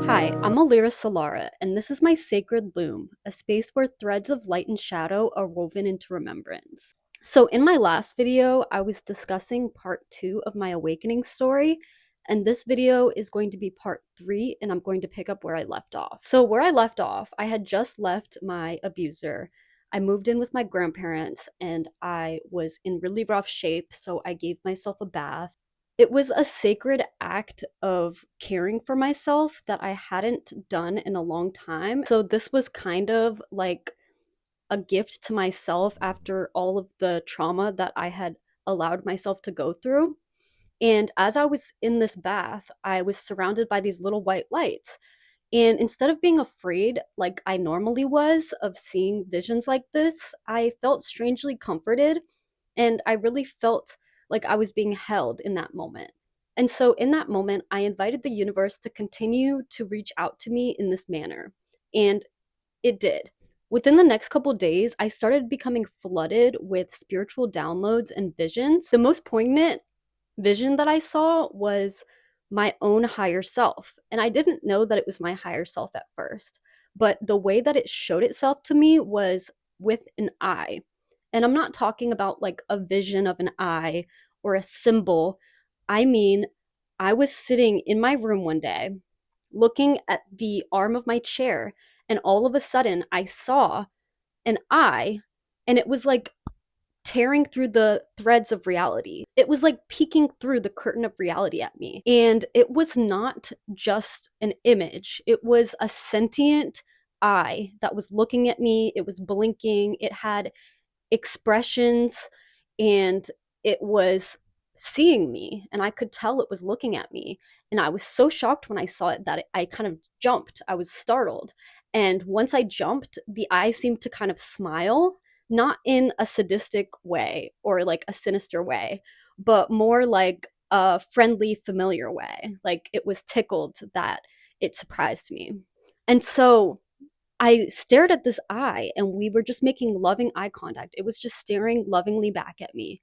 Hi, I'm Alira Solara, and this is my Sacred Loom, a space where threads of light and shadow are woven into remembrance. So, in my last video, I was discussing part 2 of my awakening story, and this video is going to be part 3, and I'm going to pick up where I left off. So, where I left off, I had just left my abuser. I moved in with my grandparents, and I was in really rough shape, so I gave myself a bath. It was a sacred act of caring for myself that I hadn't done in a long time. So this was kind of like a gift to myself after all of the trauma that I had allowed myself to go through. And as I was in this bath, I was surrounded by these little white lights. And instead of being afraid, like I normally was, of seeing visions like this, I felt strangely comforted. And I really felt like I was being held in that moment. And so, in that moment, I invited the universe to continue to reach out to me in this manner. And it did. Within the next couple days, I started becoming flooded with spiritual downloads and visions. The most poignant vision that I saw was my own higher self. And I didn't know that it was my higher self at first. But the way that it showed itself to me was with an eye. And I'm not talking about like a vision of an eye or a symbol. I mean, I was sitting in my room one day looking at the arm of my chair, and all of a sudden I saw an eye, and it was like tearing through the threads of reality. It was like peeking through the curtain of reality at me. And it was not just an image, it was a sentient eye that was looking at me. It was blinking, it had expressions, and it was seeing me, and I could tell it was looking at me. And I was so shocked when I saw it that I kind of jumped. I was startled. And once I jumped, the eye seemed to kind of smile, not in a sadistic way or like a sinister way, but more like a friendly, familiar way. Like it was tickled that it surprised me. And so I stared at this eye, and we were just making loving eye contact. It was just staring lovingly back at me.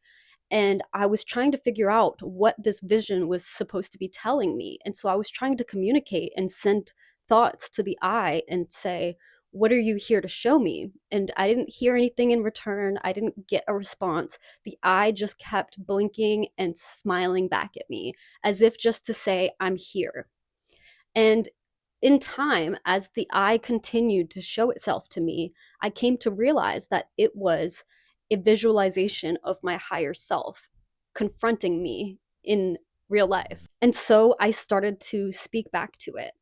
And I was trying to figure out what this vision was supposed to be telling me. And so I was trying to communicate and send thoughts to the eye and say, "What are you here to show me?" And I didn't hear anything in return. I didn't get a response. The eye just kept blinking and smiling back at me as if just to say, "I'm here." And in time, as the eye continued to show itself to me, I came to realize that it was a visualization of my higher self confronting me in real life. And so I started to speak back to it,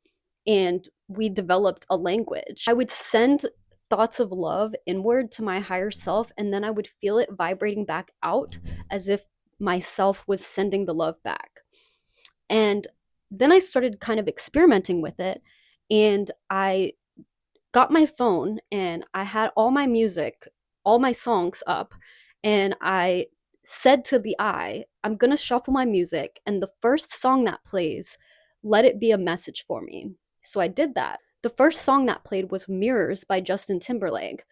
and we developed a language. I would send thoughts of love inward to my higher self, and then I would feel it vibrating back out as if myself was sending the love back. And then I started kind of experimenting with it, and I got my phone and I had all my music, all my songs up, and I said to the eye, "I'm going to shuffle my music, and the first song that plays, let it be a message for me." So I did that. The first song that played was Mirrors by Justin Timberlake.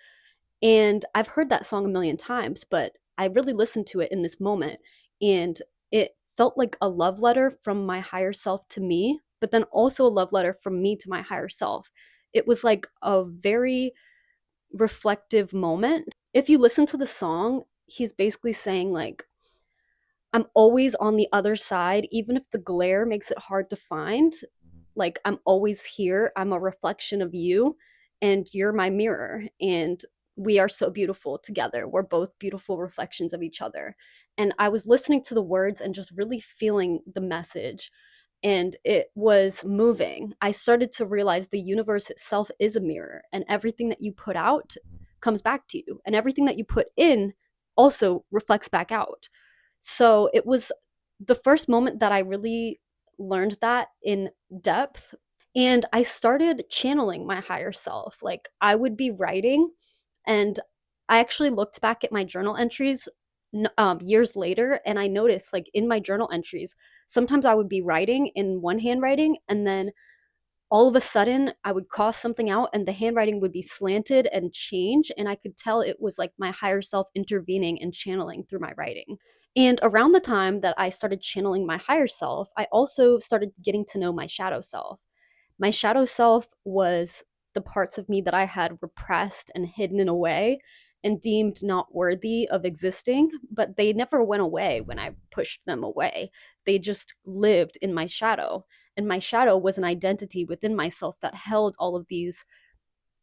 And I've heard that song a million times, but I really listened to it in this moment, and it felt like a love letter from my higher self to me, but then also a love letter from me to my higher self. It was like a very reflective moment. If you listen to the song, he's basically saying like, "I'm always on the other side, even if the glare makes it hard to find. Like, I'm always here. I'm a reflection of you, and you're my mirror. And we are so beautiful together. We're both beautiful reflections of each other." And I was listening to the words and just really feeling the message. And it was moving. I started to realize the universe itself is a mirror, and everything that you put out comes back to you, and everything that you put in also reflects back out. So it was the first moment that I really learned that in depth. And I started channeling my higher self. Like I would be writing, and I actually looked back at my journal entries years later, and I noticed like in my journal entries, sometimes I would be writing in one handwriting, and then all of a sudden I would cross something out and the handwriting would be slanted and change, and I could tell it was like my higher self intervening and channeling through my writing. And around the time that I started channeling my higher self, I also started getting to know my shadow self. My shadow self was the parts of me that I had repressed and hidden in a way and deemed not worthy of existing, but they never went away when I pushed them away. They just lived in my shadow. And my shadow was an identity within myself that held all of these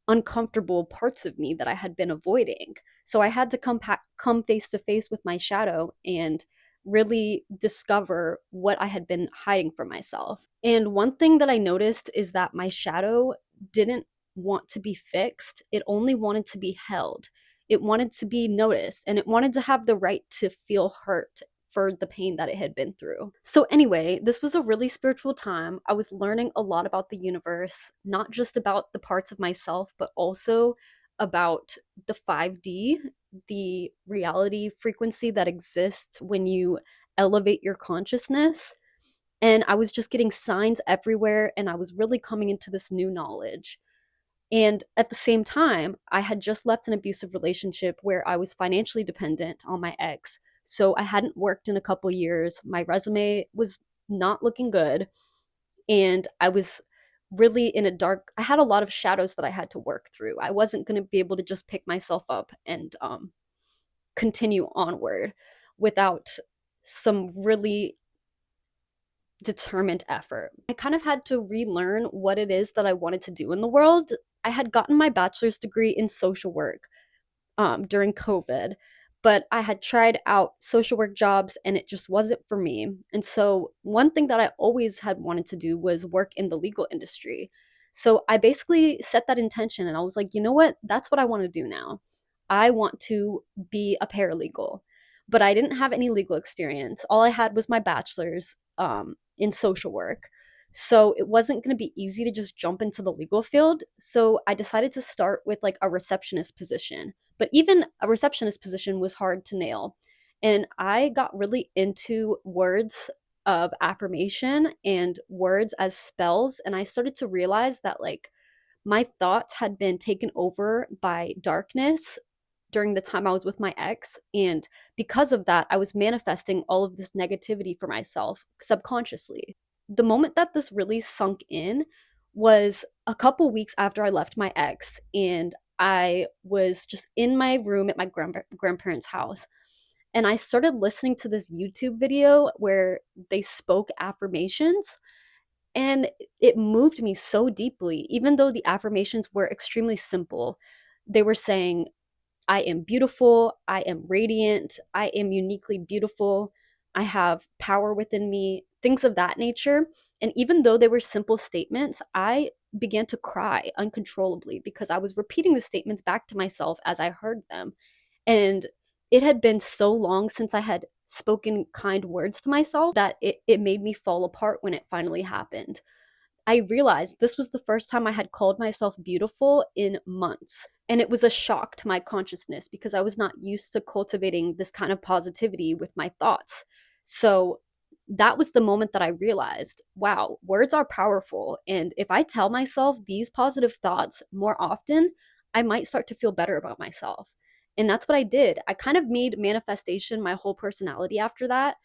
uncomfortable parts of me that I had been avoiding. So I had to come face to face with my shadow and really discover what I had been hiding from myself. And one thing that I noticed is that my shadow didn't want to be fixed, it only wanted to be held. It wanted to be noticed and it wanted to have the right to feel hurt for the pain that it had been through. So, anyway, this was a really spiritual time. I was learning a lot about the universe, not just about the parts of myself, but also about the 5D, the reality frequency that exists when you elevate your consciousness. And I was just getting signs everywhere, and I was really coming into this new knowledge. And at the same time, I had just left an abusive relationship where I was financially dependent on my ex. So I hadn't worked in a couple years. My resume was not looking good. And I was really in a dark, I had a lot of shadows that I had to work through. I wasn't going to be able to just pick myself up and continue onward without some really determined effort. I kind of had to relearn what it is that I wanted to do in the world. I had gotten my bachelor's degree in social work during COVID, but I had tried out social work jobs and it just wasn't for me. And so, one thing that I always had wanted to do was work in the legal industry. So, I basically set that intention and I was like, you know what? That's what I want to do now. I want to be a paralegal. But I didn't have any legal experience. All I had was my bachelor's in social work. So it wasn't going to be easy to just jump into the legal field. So I decided to start with like a receptionist position. But even a receptionist position was hard to nail. And I got really into words of affirmation and words as spells. And I started to realize that like my thoughts had been taken over by darkness during the time I was with my ex. And because of that, I was manifesting all of this negativity for myself subconsciously. The moment that this really sunk in was a couple weeks after I left my ex, and I was just in my room at my grandparents' house. And I started listening to this YouTube video where they spoke affirmations. And it moved me so deeply, even though the affirmations were extremely simple. They were saying, I am beautiful. I am radiant. I am uniquely beautiful. I have power within me, things of that nature. And even though they were simple statements, I began to cry uncontrollably because I was repeating the statements back to myself as I heard them. And it had been so long since I had spoken kind words to myself that it made me fall apart when it finally happened. I realized this was the first time I had called myself beautiful in months. And it was a shock to my consciousness because I was not used to cultivating this kind of positivity with my thoughts. So that was the moment that I realized, wow, words are powerful. And if I tell myself these positive thoughts more often, I might start to feel better about myself. And that's what I did. I kind of made manifestation my whole personality after that.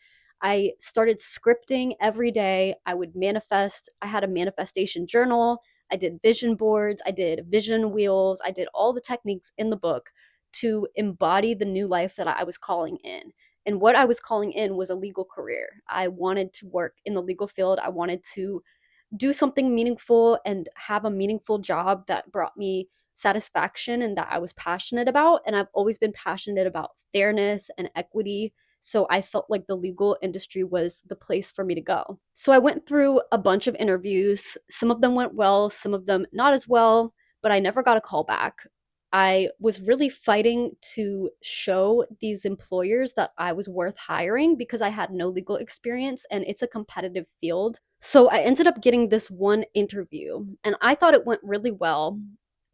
I started scripting every day. I would manifest. I had a manifestation journal. I did vision boards. I did vision wheels. I did all the techniques in the book to embody the new life that I was calling in. And what I was calling in was a legal career. I wanted to work in the legal field. I wanted to do something meaningful and have a meaningful job that brought me satisfaction and that I was passionate about. And I've always been passionate about fairness and equity. So I felt like the legal industry was the place for me to go. So I went through a bunch of interviews. Some of them went well, some of them not as well, but I never got a call back. I was really fighting to show these employers that I was worth hiring because I had no legal experience and it's a competitive field. So I ended up getting this one interview and I thought it went really well.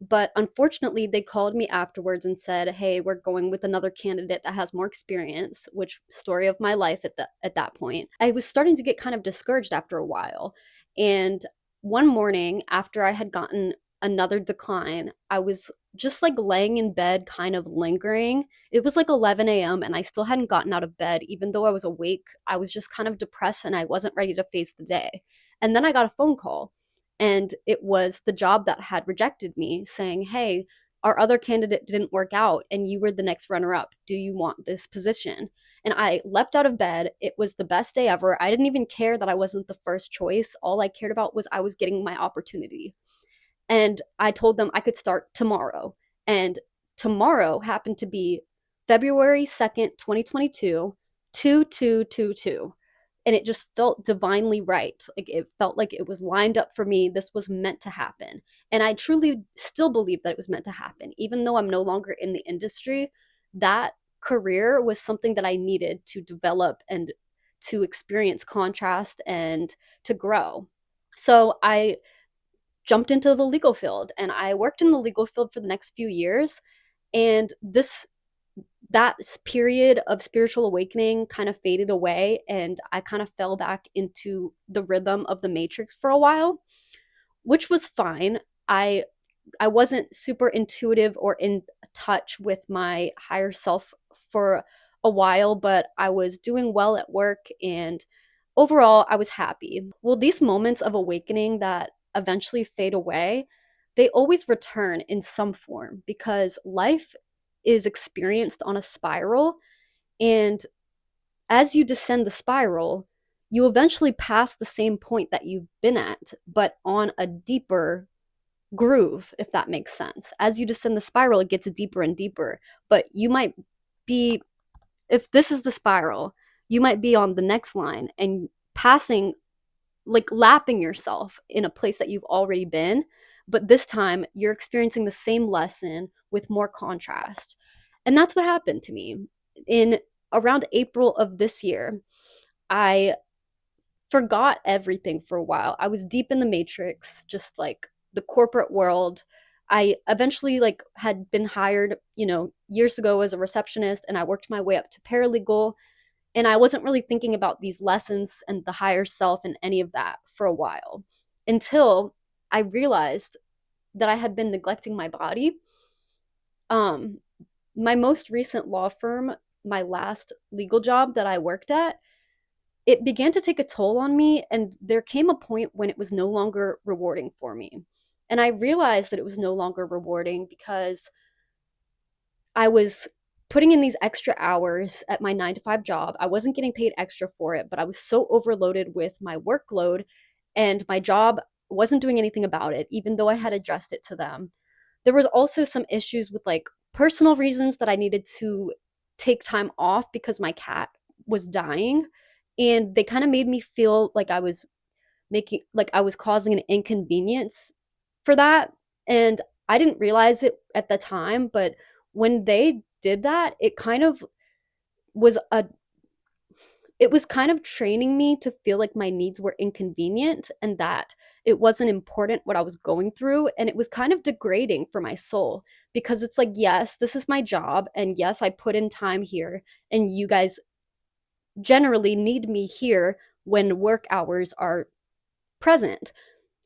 But unfortunately, they called me afterwards and said, "Hey, we're going with another candidate that has more experience," which story of my life at that point. I was starting to get kind of discouraged after a while. And one morning after I had gotten another decline, I was just like laying in bed, kind of lingering. It was like 11 a.m. and I still hadn't gotten out of bed. Even though I was awake, I was just kind of depressed and I wasn't ready to face the day. And then I got a phone call. And it was the job that had rejected me, saying, hey, our other candidate didn't work out and you were the next runner up. Do you want this position? And I leapt out of bed. It was the best day ever. I didn't even care that I wasn't the first choice. All I cared about was I was getting my opportunity. And I told them I could start tomorrow. And tomorrow happened to be February 2nd, 2022, 2222. And it just felt divinely right. Like it felt like it was lined up for me. This was meant to happen. And I truly still believe that it was meant to happen. Even though I'm no longer in the industry, that career was something that I needed to develop and to experience contrast and to grow. So I jumped into the legal field and I worked in the legal field for the next few years. And that period of spiritual awakening kind of faded away and I kind of fell back into the rhythm of the matrix for a while, which was fine. I wasn't super intuitive or in touch with my higher self for a while, but I was doing well at work and overall I was happy. Well, these moments of awakening that eventually fade away, they always return in some form because life is experienced on a spiral. And as you descend the spiral, you eventually pass the same point that you've been at, but on a deeper groove, if that makes sense. As you descend the spiral, it gets deeper and deeper, but you might be, if this is the spiral, you might be on the next line and passing, like lapping yourself in a place that you've already been, but this time you're experiencing the same lesson with more contrast. And that's what happened to me. In around April of this year, I forgot everything for a while. I was deep in the matrix, just like the corporate world. I eventually like had been hired, years ago as a receptionist and I worked my way up to paralegal and I wasn't really thinking about these lessons and the higher self and any of that for a while until I realized that I had been neglecting my body. Um my most recent law firm, my last legal job that I worked at, it began to take a toll on me and there came a point when it was no longer rewarding for me. And I realized that it was no longer rewarding because I was putting in these extra hours at my 9 to 5 job. I wasn't getting paid extra for it, but I was so overloaded with my workload and my job wasn't doing anything about it, even though I had addressed it to them. There was also some issues with like personal reasons that I needed to take time off because my cat was dying. And they kind of made me feel like I was causing an inconvenience for that. And I didn't realize it at the time, but when they did that, was a it was kind of training me to feel like my needs were inconvenient and that it wasn't important what I was going through. And it was kind of degrading for my soul because it's like, yes, this is my job. And yes, I put in time here. And you guys generally need me here when work hours are present.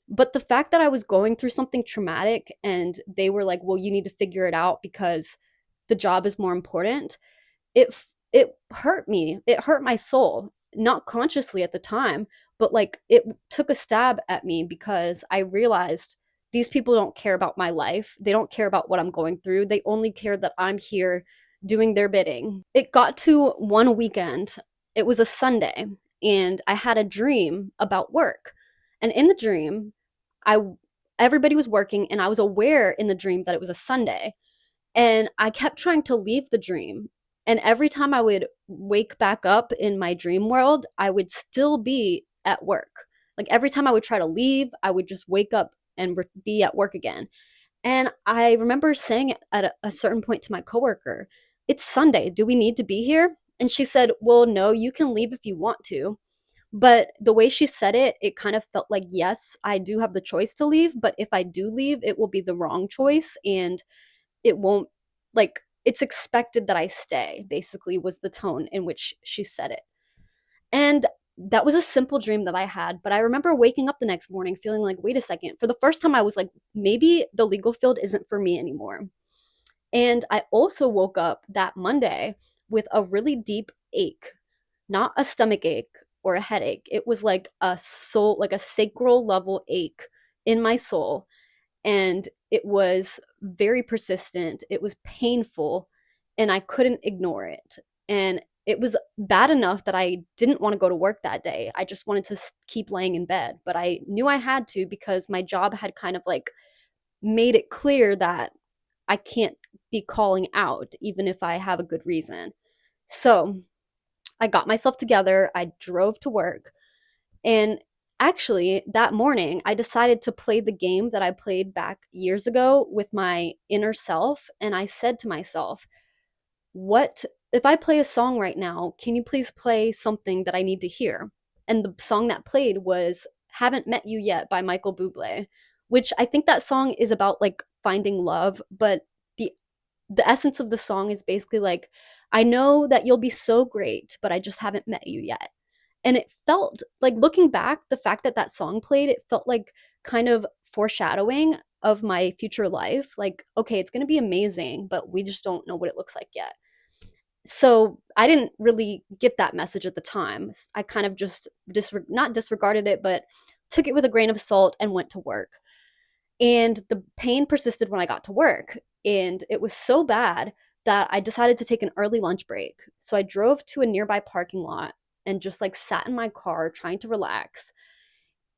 But the fact that I was going through something traumatic and they were like, well, you need to figure it out because the job is more important, it hurt me. It hurt my soul, not consciously at the time, but like it took a stab at me because I realized these people don't care about my life. They don't care about what I'm going through. They only care that I'm here doing their bidding. It got to one weekend. It was a Sunday and I had a dream about work. And in the dream, I everybody was working and I was aware in the dream that it was a Sunday. And I kept trying to leave the dream. And every time I would wake back up in my dream world, I would still be at work. Like every time I would try to leave, I would just wake up and be at work again. And I remember saying at a certain point to my coworker, "It's Sunday. Do we need to be here?" And she said, "Well, no, you can leave if you want to." But the way she said it, it kind of felt like, yes, I do have the choice to leave, but if I do leave, it will be the wrong choice and it won't, like, it's expected that I stay, basically, was the tone in which she said it. And that was a simple dream that I had, but I remember waking up the next morning feeling like, wait a second. For the first time, I was like, maybe the legal field isn't for me anymore. And I also woke up that Monday with a really deep ache, not a stomach ache or a headache. It was like a soul, like a sacral level ache in my soul, and it was very persistent. It was painful, and I couldn't ignore it. And it was bad enough that I didn't want to go to work that day. I just wanted to keep laying in bed, but I knew I had to because my job had kind of like made it clear that I can't be calling out even if I have a good reason. So I got myself together. I drove to work. And actually, that morning, I decided to play the game that I played back years ago with my inner self. And I said to myself, what if I play a song right now? Can you please play something that I need to hear? And the song that played was Haven't Met You Yet by Michael Bublé, which I think that song is about like finding love, but the the essence of the song is basically like, I know that you'll be so great, but I just haven't met you yet. And it felt like, looking back, the fact that that song played, it felt like kind of foreshadowing of my future life. Like, okay, it's going to be amazing, but we just don't know what it looks like yet. So I didn't really get that message at the time. I kind of just not disregarded it, but took it with a grain of salt and went to work. And the pain persisted when I got to work. And it was so bad that I decided to take an early lunch break. So I drove to a nearby parking lot and just like sat in my car trying to relax.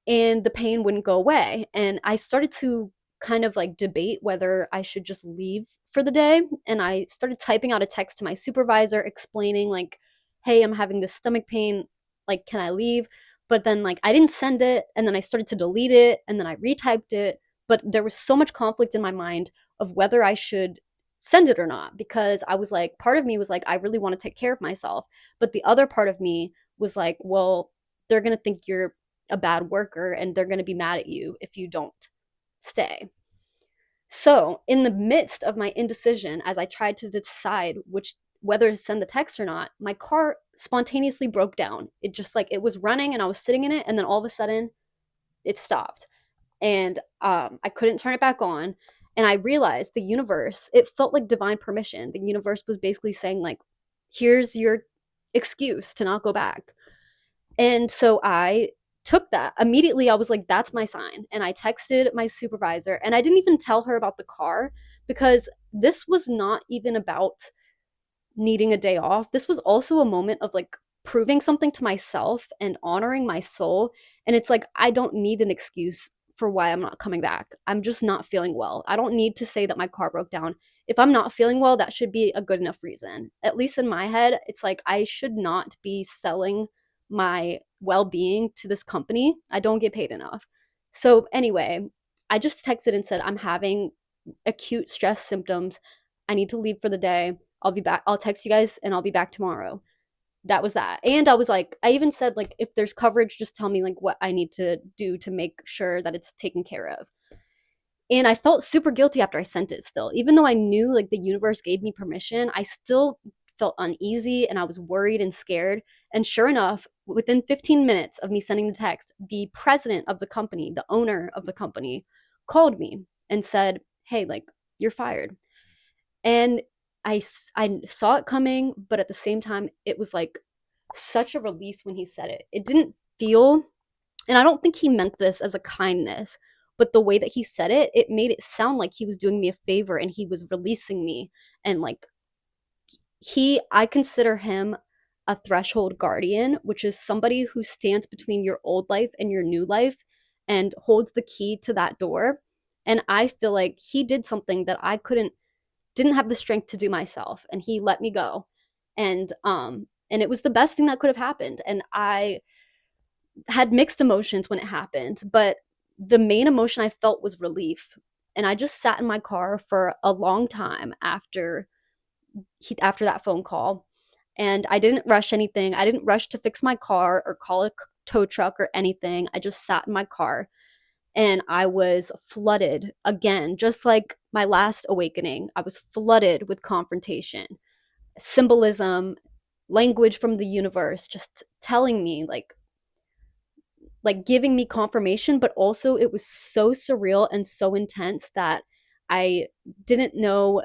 And the pain wouldn't go away. And I started to kind of like debate whether I should just leave for the day. And I started typing out a text to my supervisor explaining, like, hey, I'm having this stomach pain. Like, can I leave? But then, like, I didn't send it. And then I started to delete it. And then I retyped it. But there was so much conflict in my mind of whether I should send it or not, because I was like, part of me was like, I really want to take care of myself. But the other part of me was like, well, they're going to think you're a bad worker and they're going to be mad at you if you don't stay. So, in the midst of my indecision, as I tried to decide whether to send the text or not, my car spontaneously broke down. It just like, it was running and I was sitting in it, and then all of a sudden it stopped. And I couldn't turn it back on. And I realized the universe, it felt like divine permission. The universe was basically saying, like, here's your excuse to not go back. And so I took that. Immediately I was like, that's my sign. And I texted my supervisor, and I didn't even tell her about the car, because this was not even about needing a day off. This was also a moment of like proving something to myself and honoring my soul. And it's like, I don't need an excuse for why I'm not coming back. I'm just not feeling well. I don't need to say that my car broke down. If I'm not feeling well, that should be a good enough reason. At least in my head, it's like, I should not be selling my well being to this company. I don't get paid enough. So, anyway, I just texted and said, I'm having acute stress symptoms. I need to leave for the day. I'll be back. I'll text you guys and I'll be back tomorrow. That was that. And I was like, I even said, like, if there's coverage, just tell me like what I need to do to make sure that it's taken care of. And I felt super guilty after I sent it still. Even though I knew like the universe gave me permission, I still felt uneasy and I was worried and scared. And sure enough, within 15 minutes of me sending the text, the president of the company, the owner of the company, called me and said, hey, like, you're fired. And I saw it coming, but at the same time, it was like such a release when he said it. It didn't feel, and I don't think he meant this as a kindness, but the way that he said it, it made it sound like he was doing me a favor and he was releasing me. And like, I consider him a threshold guardian, which is somebody who stands between your old life and your new life and holds the key to that door. And I feel like he did something that I didn't have the strength to do myself, and he let me go. And it was the best thing that could have happened. And I had mixed emotions when it happened, but the main emotion I felt was relief. And I just sat in my car for a long time after that phone call. And I didn't rush anything. I didn't rush to fix my car or call a tow truck or anything. I just sat in my car and I was flooded again, just like my last awakening. I was flooded with confrontation, symbolism, language from the universe, just telling me, like giving me confirmation, but also it was so surreal and so intense that I didn't know,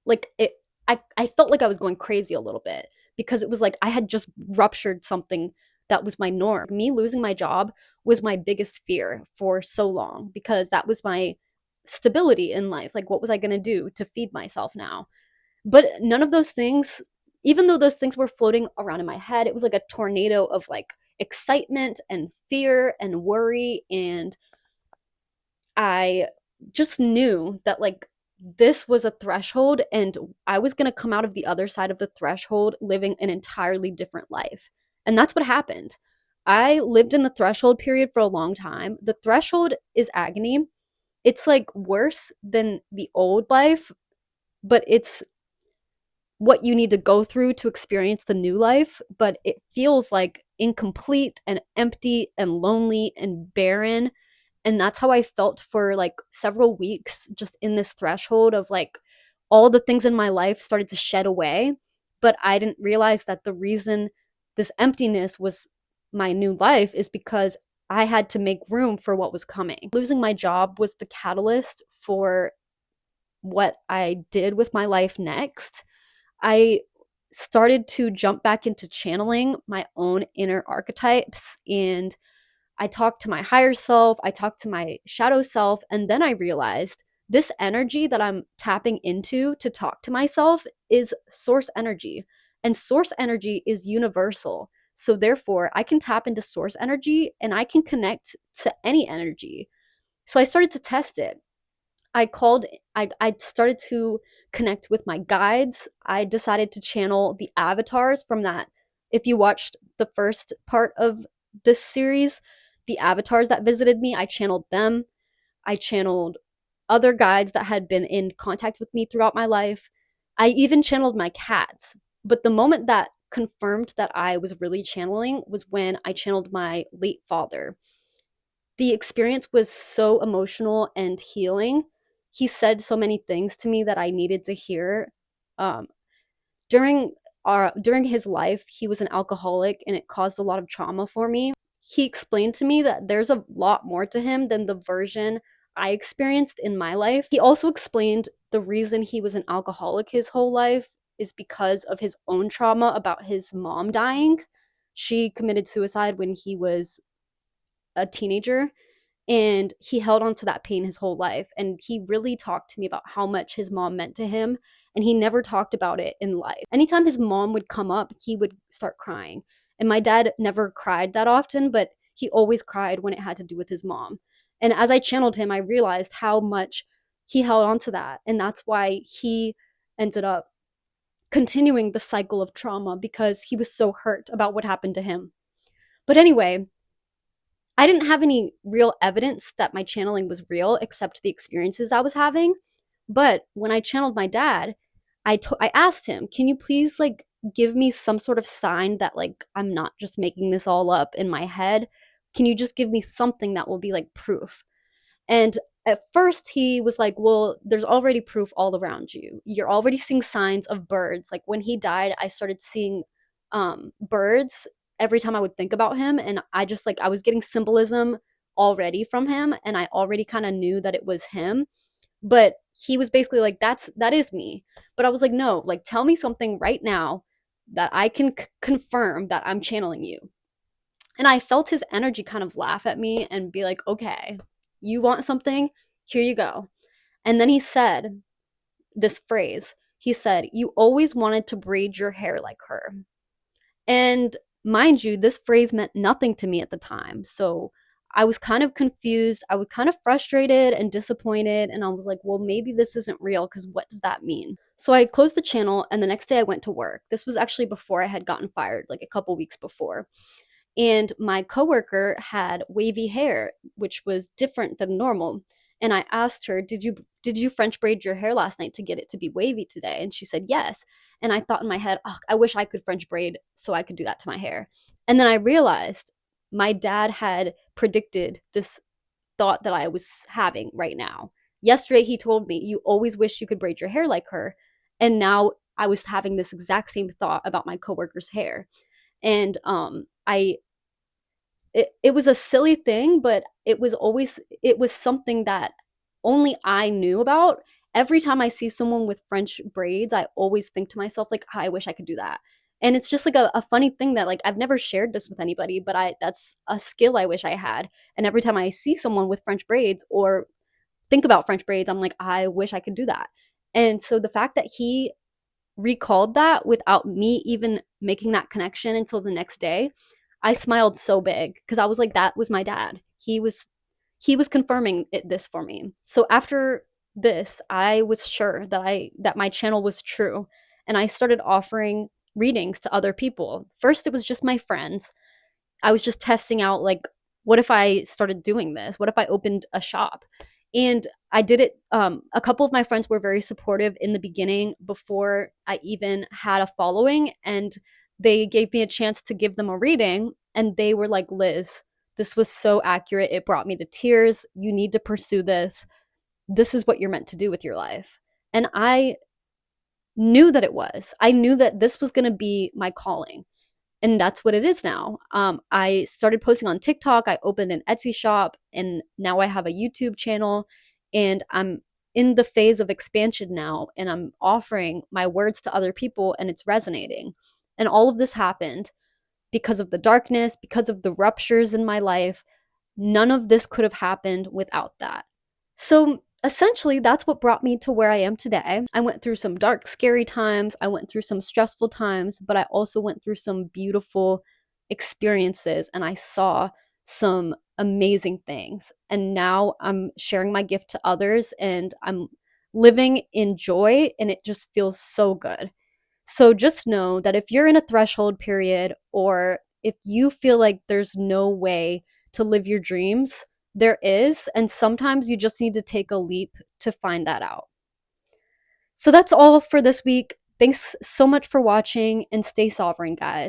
like it I felt like I was going crazy a little bit, because it was like I had just ruptured something that was my norm. Me losing my job was my biggest fear for so long because that was my stability in life. Like, what was I going to do to feed myself now? But none of those things, even though those things were floating around in my head, it was like a tornado of like excitement and fear and worry. And I just knew that like this was a threshold and I was going to come out of the other side of the threshold living an entirely different life. And that's what happened. I lived in the threshold period for a long time. The threshold is agony. It's like worse than the old life, but it's what you need to go through to experience the new life, but it feels like incomplete and empty and lonely and barren. And that's how I felt for like several weeks, just in this threshold of like all the things in my life started to shed away. But I didn't realize that the reason this emptiness was my new life is because I had to make room for what was coming. Losing my job was the catalyst for what I did with my life next. I started to jump back into channeling my own inner archetypes, and I talked to my higher self, I talked to my shadow self, and then I realized this energy that I'm tapping into to talk to myself is source energy, and source energy is universal. So therefore, I can tap into source energy and I can connect to any energy. So I started to test it. I started to connect with my guides. I decided to channel the avatars from that. If you watched the first part of this series, the avatars that visited me, I channeled them. I channeled other guides that had been in contact with me throughout my life. I even channeled my cats. But the moment that confirmed that I was really channeling was when I channeled my late father. The experience was so emotional and healing. He said so many things to me that I needed to hear. Um, during during his life, he was an alcoholic and it caused a lot of trauma for me. He explained to me that there's a lot more to him than the version I experienced in my life. He also explained the reason he was an alcoholic his whole life is because of his own trauma about his mom dying. She committed suicide when he was a teenager, and he held on to that pain his whole life. And he really talked to me about how much his mom meant to him. And he never talked about it in life. Anytime his mom would come up, he would start crying. And my dad never cried that often, but he always cried when it had to do with his mom. And as I channeled him, I realized how much he held on to that. And that's why he ended up continuing the cycle of trauma because he was so hurt about what happened to him. But anyway, I didn't have any real evidence that my channeling was real except the experiences I was having. But when I channeled my dad, I asked him, "Can you please like give me some sort of sign that like I'm not just making this all up in my head? Can you just give me something that will be like proof?" And at first he was like, "Well, there's already proof all around you. You're already seeing signs of birds." Like when he died, I started seeing birds every time I would think about him, and I just like I was getting symbolism already from him, and I already kind of knew that it was him. But he was basically like, that is me. But I was like, "No, like tell me something right now that I can confirm that I'm channeling you." And I felt his energy kind of laugh at me and be like, "Okay, you want something? Here you go." And then he said this phrase. He said, "You always wanted to braid your hair like her." And mind you, this phrase meant nothing to me at the time. So I was kind of confused. I was kind of frustrated and disappointed. And I was like, well, maybe this isn't real because what does that mean? So I closed the channel and the next day I went to work. This was actually before I had gotten fired, like a couple weeks before. And my coworker had wavy hair, which was different than normal. And I asked her, did you French braid your hair last night to get it to be wavy today?" And she said yes. And I thought in my head, "Oh, I wish I could French braid so I could do that to my hair." And then I realized my dad had predicted this thought that I was having right now. Yesterday he told me, "You always wish you could braid your hair like her." And now I was having this exact same thought about my coworker's hair. And it was a silly thing, but it was something that only I knew about. Every time I see someone with French braids, I always think to myself like, "I wish I could do that." And it's just like a funny thing that like I've never shared this with anybody, but that's a skill I wish I had. And every time I see someone with French braids or think about French braids, I'm like, I wish I could do that. And so the fact that he recalled that without me even making that connection until the next day, I smiled so big because I was like, that was my dad. He was confirming this for me. So after this, I was sure that my channel was true, and I started offering readings to other people. First, it was just my friends. I was just testing out, like, what if I started doing this? What if I opened a shop? And I did it. A couple of my friends were very supportive in the beginning before I even had a following, and they gave me a chance to give them a reading. And they were like, Liz, this was so accurate. It brought me to tears. You need to pursue this. This is what you're meant to do with your life. And I knew that it was. I knew that this was going to be my calling, and that's what it is now. I started posting on TikTok. I opened an Etsy shop, and now I have a YouTube channel. And I'm in the phase of expansion now, and I'm offering my words to other people, and it's resonating. And all of this happened because of the darkness, because of the ruptures in my life. None of this could have happened without that. So essentially, that's what brought me to where I am today. I went through some dark, scary times. I went through some stressful times, but I also went through some beautiful experiences, and I saw some amazing things. And now I'm sharing my gift to others, and I'm living in joy, and it just feels so good. So just know that if you're in a threshold period, or if you feel like there's no way to live your dreams, there is. And sometimes you just need to take a leap to find that out. So that's all for this week. Thanks so much for watching, and stay sovereign, guys.